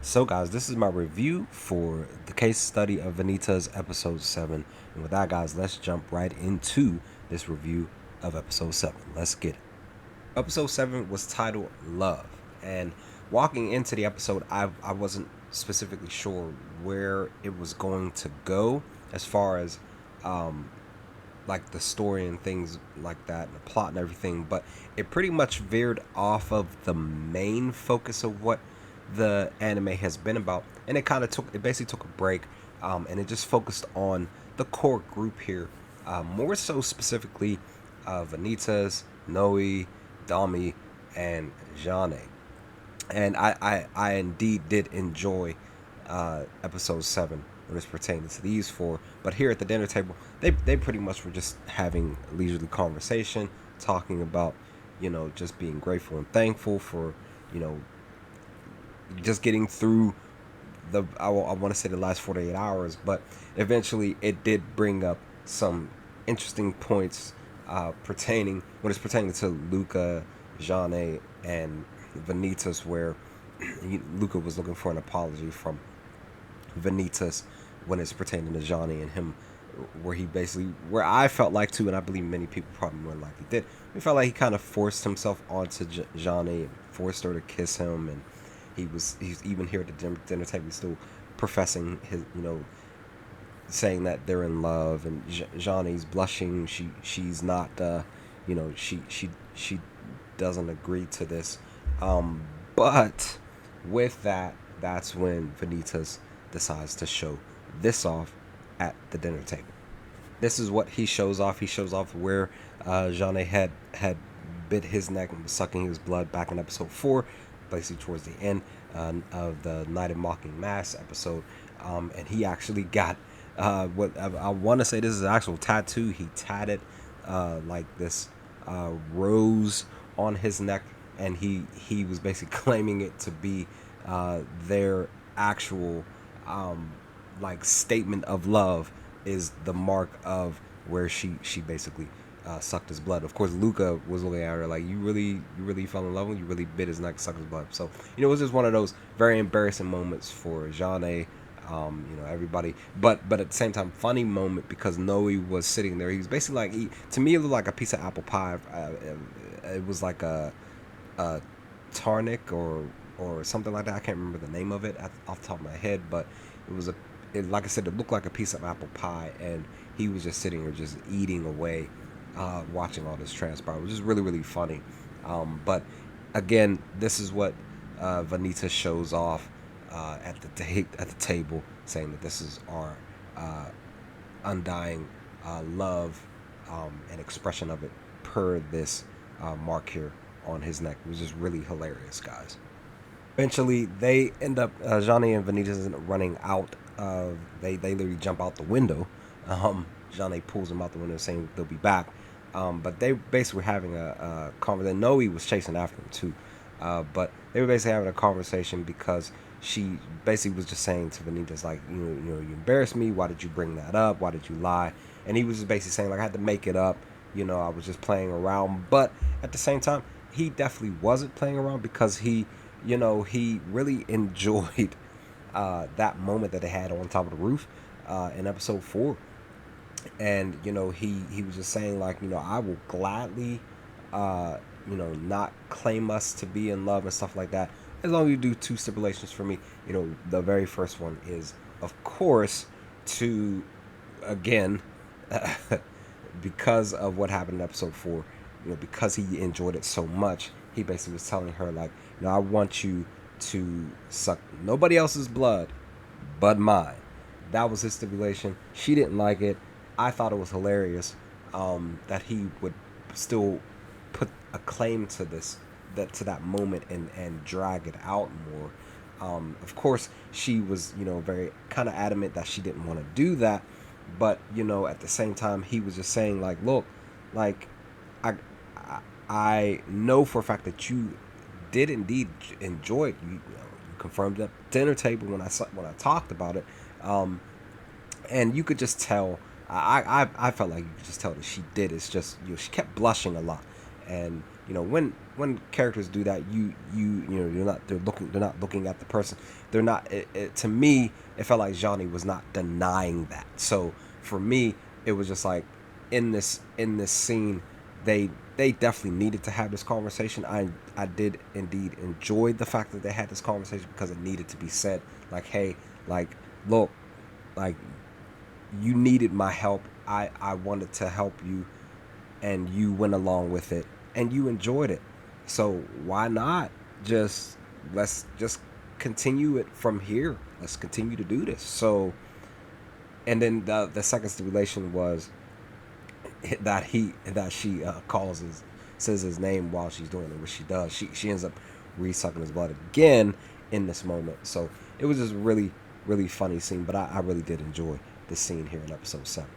So, guys, this is my review for the Case Study of Vanitas, episode 7. And with that, guys, let's jump right into this review of episode 7. Let's get it. Episode 7 was titled Love. And walking into the episode, I wasn't specifically sure where it was going to go as far as like the story and things like that, and the plot and everything, but it pretty much veered off of the main focus of what the anime has been about, and it basically took a break, and it just focused on the core group here, more so specifically Vanitas, Noé, Dami, and Jane. And I indeed did enjoy episode 7 when it's pertaining to these four. But here at the dinner table, they pretty much were just having leisurely conversation, talking about, just being grateful and thankful for, you know, just getting through I want to say the last 48 hours, but eventually it did bring up some interesting points pertaining to Luca, Jane, and Vanitas, where Luca was looking for an apology from Vanitas when it's pertaining to Johnny and him, where I felt like too, and I believe many people probably more likely did. We felt like he kind of forced himself onto Johnny and forced her to kiss him, and he's even here at the dinner table still professing his, saying that they're in love, and Johnny's blushing. She's not, she doesn't agree to this, but with that, that's when Vanitas decides to show this off at the dinner table. This is what he shows off. He shows off where Jeanne had bit his neck and was sucking his blood back in episode 4, basically towards the end of the Night of Mocking Mass episode. And he actually got what I want to say this is an actual tattoo. He tatted like this rose on his neck, and he was basically claiming it to be their actual like statement of love, is the mark of where she basically sucked his blood. Of course, Luca was looking at her like, you really fell in love with him? You really bit his neck, sucked his blood. So, it was just one of those very embarrassing moments for Jeanne, everybody. But at the same time, funny moment, because Noe was sitting there. He was basically like, to me, it looked like a piece of apple pie. It was like a tarnic or something like that. I can't remember the name of it off the top of my head, but it was like I said, it looked like a piece of apple pie, and he was just sitting there just eating away, watching all this transpire, which is really, really funny. But again, this is what Vanita shows off at the table, saying that this is our undying love and expression of it per this mark here on his neck, which is really hilarious, guys. Eventually, they end up Johnny and Vanitas end up running out of. They literally jump out the window. Johnny pulls them out the window, saying they'll be back. But they basically were having a conversation. Noe was chasing after them too, but they were basically having a conversation because she basically was just saying to Vanitas, like, you embarrassed me. Why did you bring that up? Why did you lie? And he was just basically saying, like, I had to make it up. I was just playing around. But at the same time, he definitely wasn't playing around, because he really enjoyed that moment that they had on top of the roof in episode 4. And he was just saying, like, I will gladly not claim us to be in love and stuff like that, as long as you do two stipulations for me. The very first one is, of course, to, again, because of what happened in episode 4, because he enjoyed it so much, he basically was telling her, like, I want you to suck nobody else's blood but mine. That was his stipulation. She didn't like it. I thought it was hilarious that he would still put a claim to that moment and drag it out more. Of course, she was, very kind of adamant that she didn't want to do that, but at the same time, he was just saying, like, look, like, I know for a fact that you did indeed enjoy it. You confirmed at the dinner table when I talked about it, and you could just tell. I felt like you could just tell that she did. It's just, she kept blushing a lot, and when when characters do that, they're not looking at the person. They're not. To me, it felt like Johnny was not denying that. So for me, it was just like in this scene, they definitely needed to have this conversation. I did indeed enjoy the fact that they had this conversation because it needed to be said. Like, hey, like, look, like, you needed my help. I wanted to help you, and you went along with it, and you enjoyed it. So why not let's just continue it from here. Let's continue to do this. So, and then the second stipulation was that she says his name while she's doing it, which she does. She ends up re-sucking his blood again in this moment. So it was just really, really funny scene. But I really did enjoy the scene here in episode 7.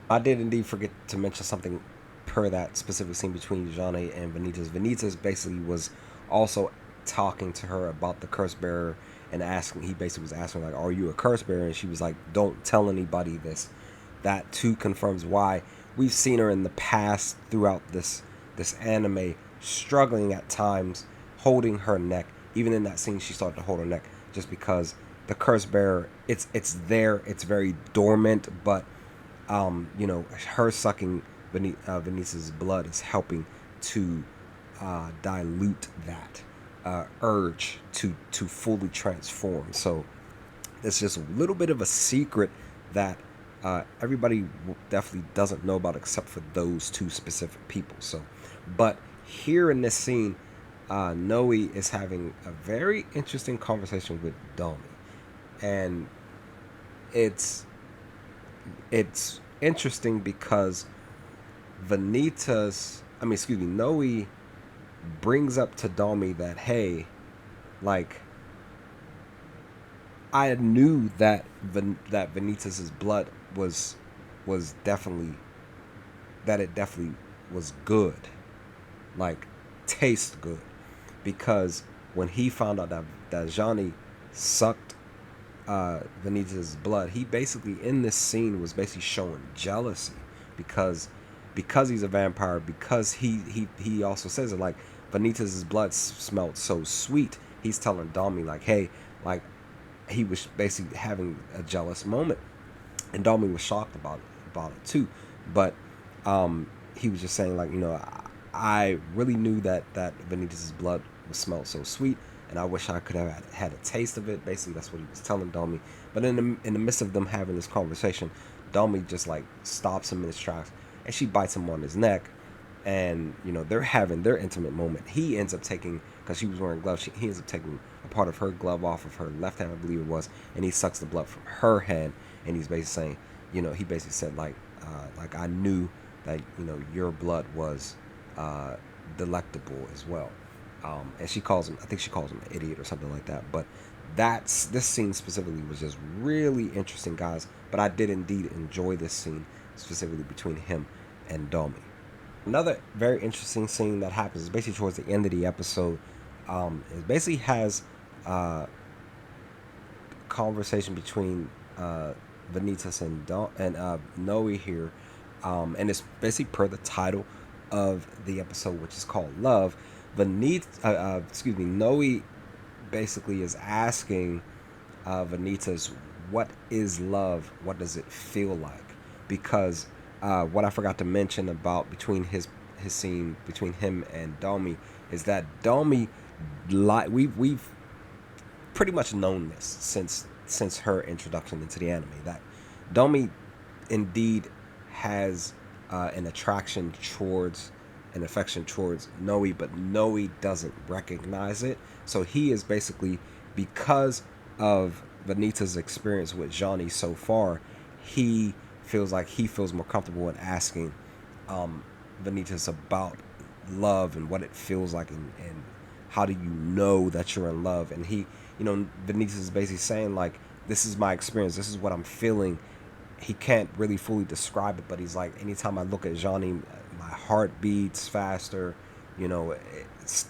I did indeed forget to mention something per that specific scene between Johnny and Vanitas. Vanitas basically was also talking to her about the curse bearer and he basically was asking, like, are you a curse bearer? And she was like, don't tell anybody this. That too confirms why we've seen her in the past throughout this anime struggling at times, holding her neck. Even in that scene, she started to hold her neck just because the curse bearer, it's there, it's very dormant, but her sucking Vanitas' blood is helping to dilute that urge to fully transform. So it's just a little bit of a secret that everybody definitely doesn't know about, except for those two specific people. So, but here in this scene, Noé is having a very interesting conversation with Domi, and it's interesting because Noé brings up to Domi that, hey, like, I knew that Vanitas' blood was definitely, that it definitely was good, like, tastes good, because when he found out that Johnny sucked Vanitas' blood, he basically in this scene was basically showing jealousy because he's a vampire, because he also says it, like, Vanitas' blood smelled so sweet. He's telling Domi, like, hey, like, he was basically having a jealous moment, and Domi was shocked about it too. But he was just saying, like, I really knew that Vanitas' blood smelled so sweet, and I wish I could have had a taste of it. Basically, that's what he was telling Domi. But in the midst of them having this conversation, Domi just, like, stops him in his tracks, and she bites him on his neck, and they're having their intimate moment. He ends up taking, because she was wearing gloves, he ends up taking a part of her glove off of her left hand, I believe it was, and he sucks the blood from her hand, and he's basically saying, he basically said, like I knew that your blood was delectable as well. And she calls him, I think she calls him an idiot or something like that. But this scene specifically was just really interesting, guys. But I did indeed enjoy this scene specifically between him and Domi. Another very interesting scene that happens is basically towards the end of the episode. It basically has a conversation between Vanitas and Noé here, and it's basically per the title of the episode, which is called Love. Noé basically is asking Vanitas, what is love? What does it feel like? Because what I forgot to mention about between his scene between him and Domi is that Domi, we've pretty much known this since her introduction into the anime, that Domi indeed has an attraction towards, an affection towards Noé, but Noé doesn't recognize it. So he is basically, because of Vanitas' experience with Johnny so far, he feels more comfortable in asking Vanitas about love and what it feels like, and how do you know that you're in love. And he, Vanitas is basically saying, like, this is my experience, this is what I'm feeling. He can't really fully describe it, but he's like, anytime I look at Johnny, my heart beats faster,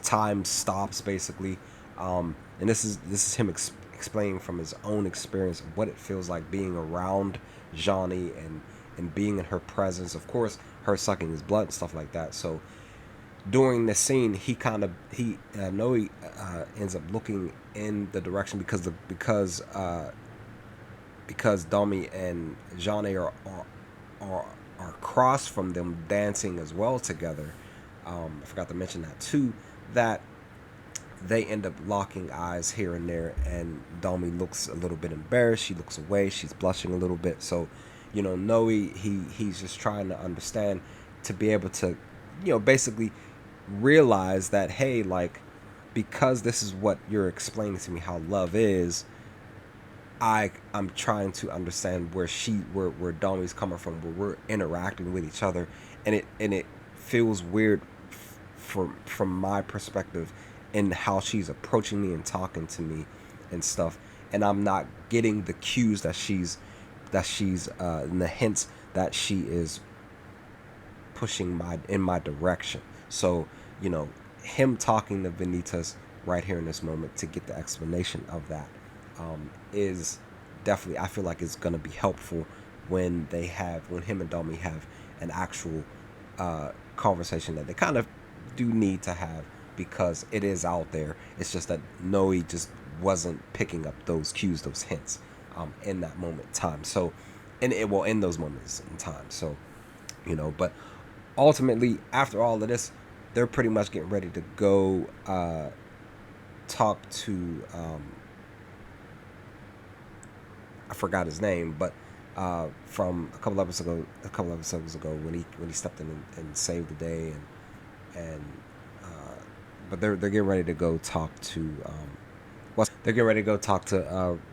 time stops basically. And this is him explaining from his own experience what it feels like being around Johnny and being in her presence. Of course, her sucking his blood and stuff like that. So during the scene, Noe ends up looking in the direction because Domi and Jeanne are across from them dancing as well together. I forgot to mention that too. That they end up locking eyes here and there, and Domi looks a little bit embarrassed. She looks away. She's blushing a little bit. So, Noe, he's just trying to understand, to be able to, basically realize that, hey, like, because this is what you're explaining to me how love is, I'm trying to understand where Domi's coming from, where we're interacting with each other, and it feels weird from my perspective in how she's approaching me and talking to me and stuff, and I'm not getting the cues that she's and the hints that she is pushing in my direction. So, him talking to Vanitas right here in this moment to get the explanation of that is definitely, I feel like it's going to be helpful when him and Domi have an actual conversation that they kind of do need to have, because it is out there. It's just that Noe just wasn't picking up those cues, those hints in that moment in time. So, in those moments in time. So, but ultimately, after all of this, they're pretty much getting ready to go talk to I forgot his name, but from a couple episodes ago when he stepped in and saved the day, and but they're getting ready to go talk to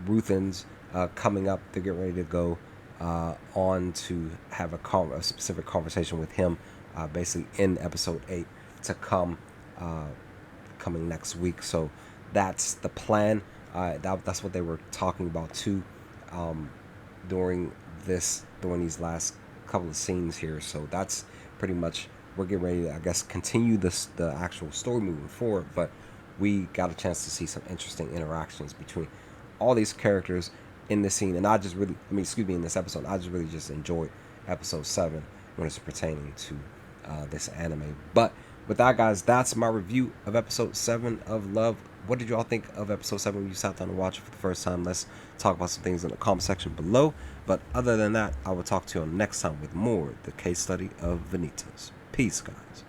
Ruthens coming up. They're getting ready to go on to have a specific conversation with him, basically in episode 8 to come, coming next week. So that's the plan. That's what they were talking about too, during these last couple of scenes here. So that's pretty much, we're getting ready to, I guess, continue the actual story moving forward. But we got a chance to see some interesting interactions between all these characters in this scene, and in this episode, I just really just enjoyed episode 7 when it's pertaining to this anime. But with that, guys, that's my review of episode 7 of Love. What did you all think of episode 7 when you sat down to watch it for the first time? Let's talk about some things in the comment section below. But other than that, I will talk to you on next time with more The Case Study of Vanitas. Peace, guys.